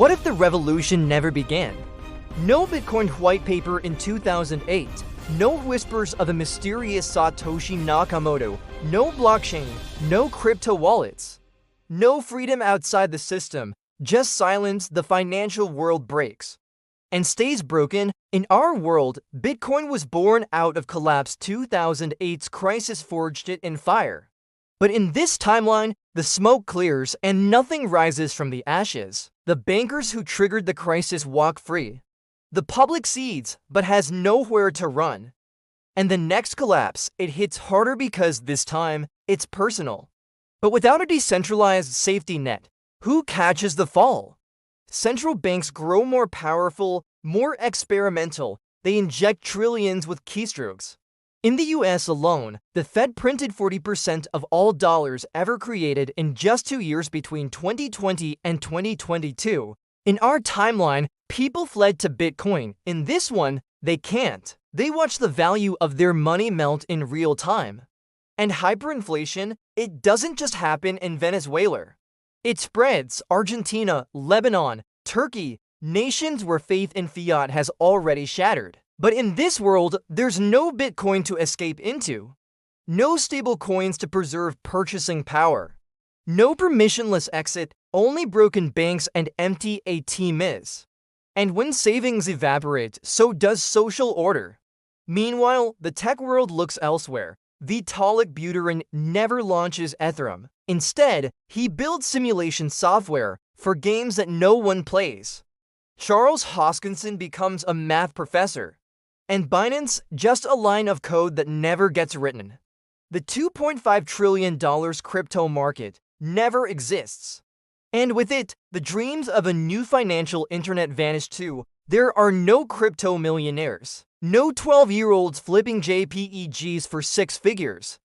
What if the revolution never began? No Bitcoin white paper in 2008, no whispers of a mysterious Satoshi Nakamoto, no blockchain, no crypto wallets, no freedom outside the system, just silence. The financial world breaks and stays broken. In our world, Bitcoin was born out of collapse. 2008's crisis forged it in fire. But in this timeline, the smoke clears and nothing rises from the ashes. The bankers who triggered the crisis walk free. The public cedes, but has nowhere to run. And the next collapse, it hits harder because this time, it's personal. But without a decentralized safety net, who catches the fall? Central banks grow more powerful, more experimental. They inject trillions with keystrokes. In the US alone, the Fed printed 40% of all dollars ever created in just 2 years between 2020 and 2022. In our timeline, people fled to Bitcoin. In this one, they can't. They watch the value of their money melt in real time. And hyperinflation, it doesn't just happen in Venezuela. It spreads Argentina, Lebanon, Turkey, nations where faith in fiat has already shattered. But in this world, there's no Bitcoin to escape into. No stable coins to preserve purchasing power. No permissionless exit, only broken banks and empty ATMs. And when savings evaporate, so does social order. Meanwhile, the tech world looks elsewhere. Vitalik Buterin never launches Ethereum. Instead, he builds simulation software for games that no one plays. Charles Hoskinson becomes a math professor. And Binance, just a line of code that never gets written. The $2.5 trillion crypto market never exists. And with it, the dreams of a new financial internet vanish too. There are no crypto millionaires. No 12-year-olds flipping JPEGs for 6 figures.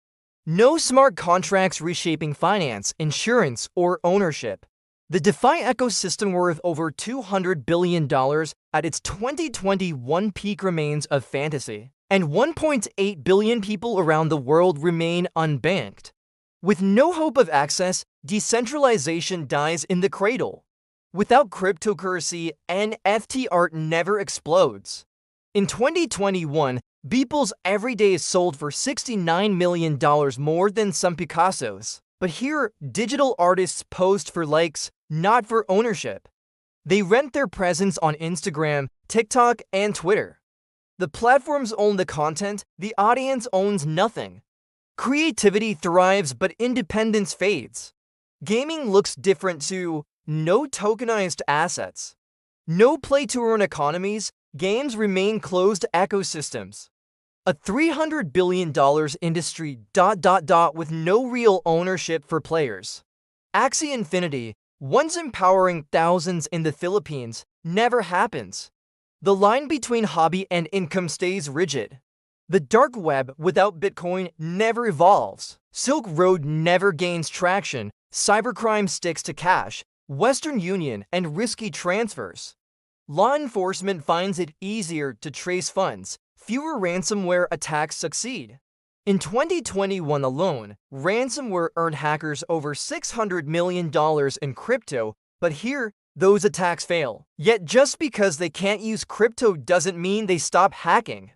No smart contracts reshaping finance, insurance, or ownership. The DeFi ecosystem worth over $200 billion at its 2021 peak remains a fantasy, and 1.8 billion people around the world remain unbanked. With no hope of access, decentralization dies in the cradle. Without cryptocurrency, NFT art never explodes. In 2021, Beeple's Everyday is sold for $69 million more than some Picassos. But here, digital artists post for likes, not for ownership. They rent their presence on Instagram, TikTok, and Twitter. The platforms own the content, the audience owns nothing. Creativity thrives, but independence fades. Gaming looks different too. No tokenized assets. No play-to-earn economies. Games remain closed ecosystems. A $300 billion industry ... with no real ownership for players. Axie Infinity, once empowering thousands in the Philippines, never happens. The line between hobby and income stays rigid. The dark web without Bitcoin never evolves. Silk Road never gains traction. Cybercrime sticks to cash, Western Union, and risky transfers. Law enforcement finds it easier to trace funds. Fewer ransomware attacks succeed. In 2021 alone, ransomware earned hackers over $600 million in crypto, but here, those attacks fail. Yet just because they can't use crypto doesn't mean they stop hacking.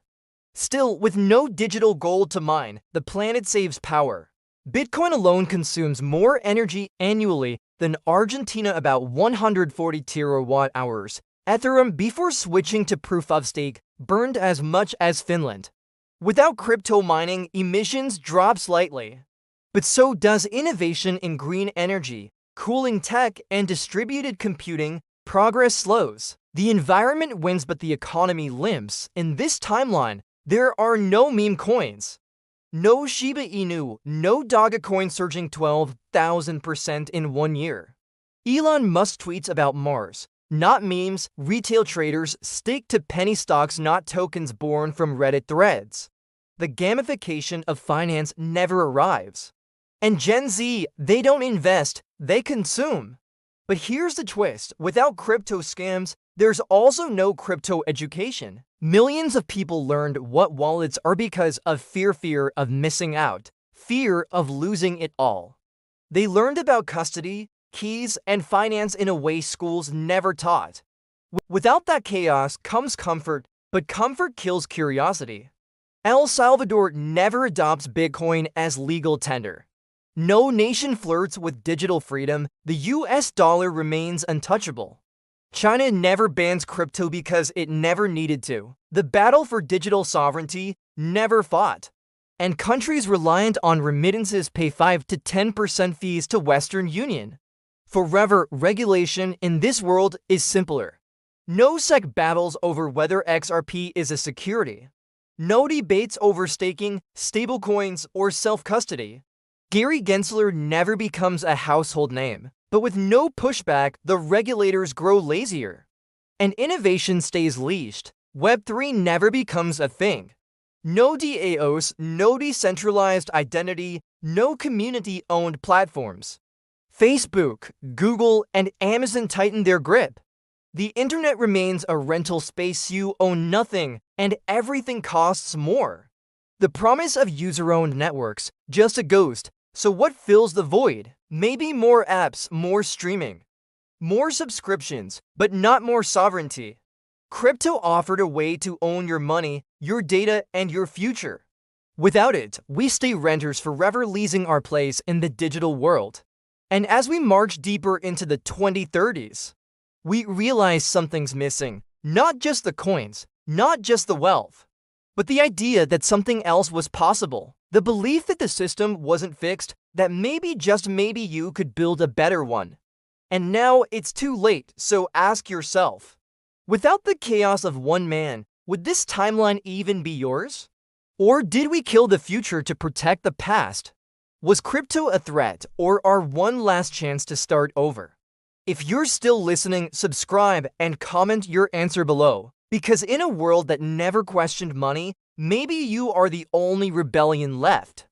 Still, with no digital gold to mine, the planet saves power. Bitcoin alone consumes more energy annually than Argentina, about 140 terawatt-hours. Ethereum, before switching to proof-of-stake, burned as much as Finland. Without crypto mining, emissions drop slightly. But so does innovation in green energy, cooling tech, and distributed computing. Progress slows. The environment wins, but the economy limps. In this timeline, there are no meme coins. No Shiba Inu, no Dogecoin surging 12,000% in 1 year. Elon Musk tweets about Mars. Not memes. Retail traders stick to penny stocks, not tokens born from Reddit threads. The gamification of finance never arrives. And Gen Z, they don't invest, they consume. But here's the twist. Without crypto scams, there's also no crypto education. Millions of people learned what wallets are because of fear of missing out, fear of losing it all. They learned about custody, keys, and finance in a way schools never taught. Without that chaos comes comfort, but comfort kills curiosity. El Salvador never adopts Bitcoin as legal tender. No nation flirts with digital freedom, the US dollar remains untouchable. China never bans crypto because it never needed to. The battle for digital sovereignty never fought. And countries reliant on remittances pay 5 to 10% fees to Western Union. Forever, regulation in this world is simpler. No SEC battles over whether XRP is a security. No debates over staking, stablecoins, or self-custody. Gary Gensler never becomes a household name, but with no pushback, the regulators grow lazier. And innovation stays leashed. Web3 never becomes a thing. No DAOs, no decentralized identity, no community-owned platforms. Facebook, Google, and Amazon tighten their grip. The internet remains a rental space. You own nothing, and everything costs more. The promise of user-owned networks, just a ghost. So what fills the void? Maybe more apps, more streaming, more subscriptions, but not more sovereignty. Crypto offered a way to own your money, your data, and your future. Without it, we stay renters forever, leasing our place in the digital world. And as we march deeper into the 2030s, we realize something's missing. Not just the coins, not just the wealth, but the idea that something else was possible. The belief that the system wasn't fixed, that maybe, just maybe, you could build a better one. And now it's too late, so ask yourself, without the chaos of one man, would this timeline even be yours? Or did we kill the future to protect the past? Was crypto a threat, or our one last chance to start over? If you're still listening, subscribe and comment your answer below. Because in a world that never questioned money, maybe you are the only rebellion left.